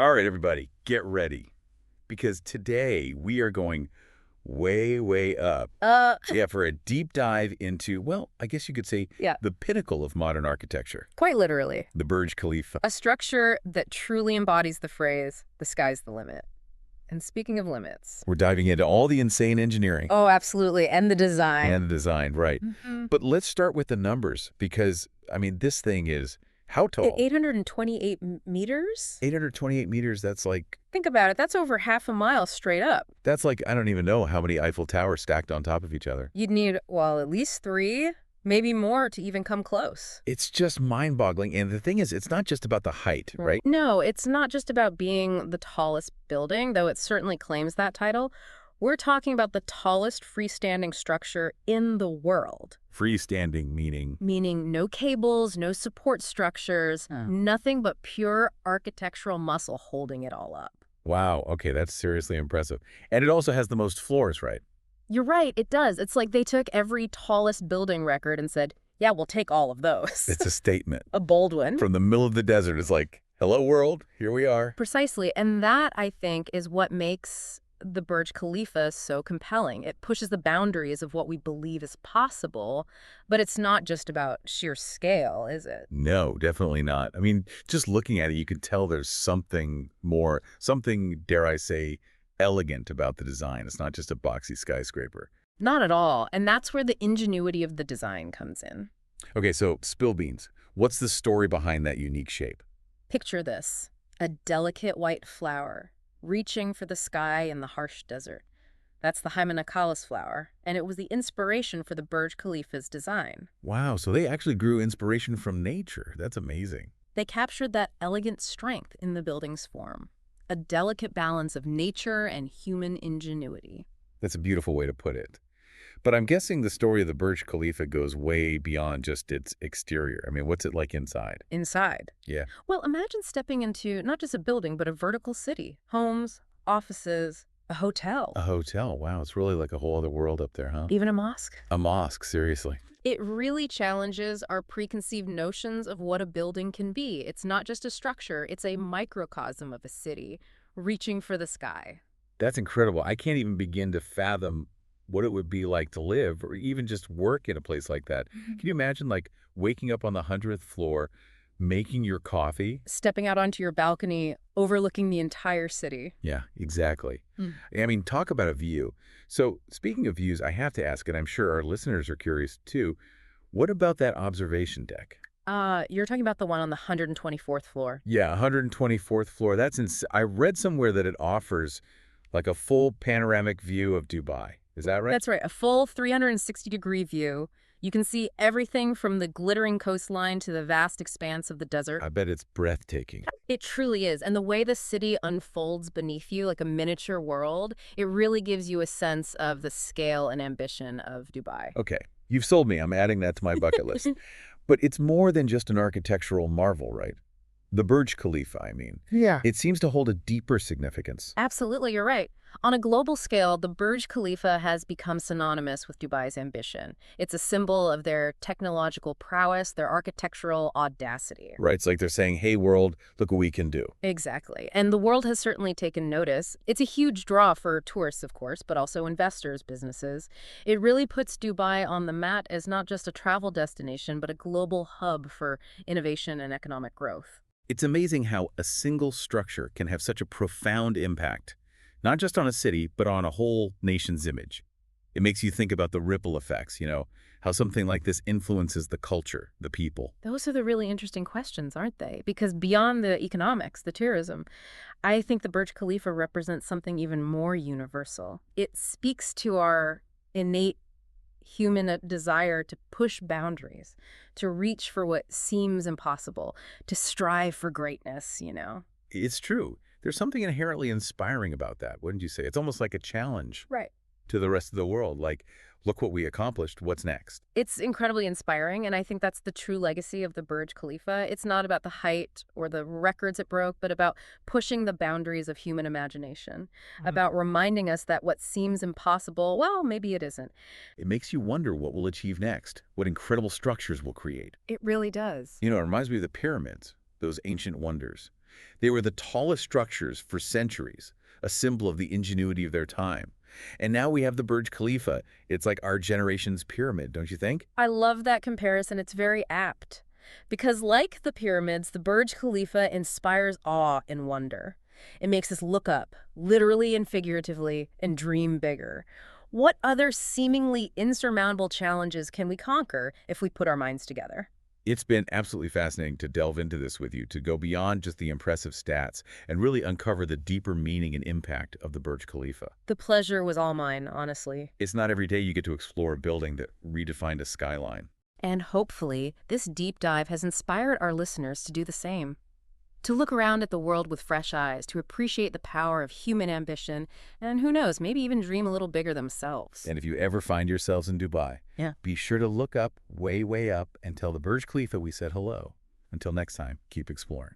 All right, everybody, get ready. Because today we are going way, way up. Uh, Yeah, for a deep dive into, well, I guess you could say yeah, the pinnacle of modern architecture, quite literally. the Burj Khalifa. A structure that truly embodies the phrase, the sky's the limit. And speaking of limits. We're diving into all the insane engineering Oh, absolutely. And the design. and the design, right. Mhm. But let's start with the numbers because, I mean, this thing is how At tall? 828 meters? 828 meters, that's like, Think about it. That's over half a mile straight up. I don't even know how many Eiffel Towers stacked on top of each other. You'd need, well, at least 3, maybe more to even come close. It's just mind-boggling. And the thing is, it's not just about the height, right? No, it's not just about being the tallest building, though it certainly claims that title. We're talking about the tallest freestanding structure in the world. Freestanding meaning. Meaning no cables, no support structures, nothing but pure architectural muscle holding it all up. Wow, okay, that's seriously impressive. And it also has the most floors, right? You're right, it does. It's like they took every tallest building record and said, yeah, we'll take all of those. It's a statement. A bold one. From the middle of the desert, it's like, hello world, here we are. Precisely. And that, I think, is what makes the Burj Khalifa so compelling. It pushes the boundaries of what we believe is possible, but it's not just about sheer scale, is it? No, definitely not. I mean, just looking at it, you can tell there's something more, something, dare I say, elegant about the design. It's not just a boxy skyscraper. Not at all. And that's where the ingenuity of the design comes in. Okay, so spill beans. What's the story behind that unique shape? Picture this, a delicate white flower reaching for the sky in the harsh desert. That's the Hymenocallis flower, and it was the inspiration for the Burj Khalifa's design. Wow, so they actually grew inspiration from nature. That's amazing. They captured that elegant strength in the building's form, a delicate balance of nature and human ingenuity. That's a beautiful way to put it. But I'm guessing the story of the Burj Khalifa goes way beyond just its exterior. I mean, what's it like inside? Inside. Yeah. Well, imagine stepping into not just a building, but a vertical city. Homes, offices, a hotel. A hotel. Wow, it's really like a whole other world up there, huh? Even a mosque. A mosque, seriously. It really challenges our preconceived notions of what a building can be. It's not just a structure, it's a microcosm of a city reaching for the sky. That's incredible. I can't even begin to fathom what it would be like to live or even just work in a place like that. Can you imagine, like, waking up on the 100th floor, making your coffee? Stepping out onto your balcony, overlooking the entire city. Yeah, exactly. I mean, talk about a view. So speaking of views, I have to ask, and I'm sure our listeners are curious too, what about that observation deck? You're talking about the one on the 124th floor. Yeah, 124th floor. I read somewhere that it offers like a full panoramic view of Dubai. Is that right? That's right, a full 360-degree view. You can see everything from the glittering coastline to the vast expanse of the desert. I bet it's breathtaking. It truly is. And the way the city unfolds beneath you like a miniature world, it really gives you a sense of the scale and ambition of Dubai. Okay, you've sold me. I'm adding that to my bucket list. But it's more than just an architectural marvel, right? The Burj Khalifa, I mean. Yeah. It seems to hold a deeper significance. Absolutely, you're right. On a global scale, the Burj Khalifa has become synonymous with Dubai's ambition. It's a symbol of their technological prowess, their architectural audacity. Right, it's like they're saying, hey world, look what we can do. Exactly. And the world has certainly taken notice. It's a huge draw for tourists, of course, but also investors, businesses. It really puts Dubai on the map as not just a travel destination, but a global hub for innovation and economic growth. It's amazing how a single structure can have such a profound impact, not just on a city, but on a whole nation's image. It makes you think about the ripple effects, how something like this influences the culture, the people. Those are the really interesting questions, aren't they? Because beyond the economics, the tourism, I think the Burj Khalifa represents something even more universal. It speaks to our innate human desire to push boundaries, to reach for what seems impossible, to strive for greatness. It's true. There's something inherently inspiring about that, wouldn't you say? It's almost like a challenge Right. to the rest of the world. Like, look what we accomplished. What's next? It's incredibly inspiring, and I think that's the true legacy of the Burj Khalifa. It's not about the height or the records it broke, but about pushing the boundaries of human imagination, about reminding us that what seems impossible, well, maybe it isn't. It makes you wonder what we'll achieve next, what incredible structures we'll create. It really does. It reminds me of the pyramids, those ancient wonders. They were the tallest structures for centuries, a symbol of the ingenuity of their time. And now we have the Burj Khalifa. It's like our generation's pyramid, don't you think? I love that comparison. It's very apt. Because like the pyramids, the Burj Khalifa inspires awe and wonder. It makes us look up, literally and figuratively, and dream bigger. What other seemingly insurmountable challenges can we conquer if we put our minds together? It's been absolutely fascinating to delve into this with you, to go beyond just the impressive stats and really uncover the deeper meaning and impact of the Burj Khalifa. The pleasure was all mine, honestly. It's not every day you get to explore a building that redefined a skyline. And hopefully, this deep dive has inspired our listeners to do the same. To look around at the world with fresh eyes, to appreciate the power of human ambition, and who knows, maybe even dream a little bigger themselves. And if you ever find yourselves in Dubai, Yeah. be sure to look up, way, way up, and tell the Burj Khalifa we said hello. Until next time, keep exploring.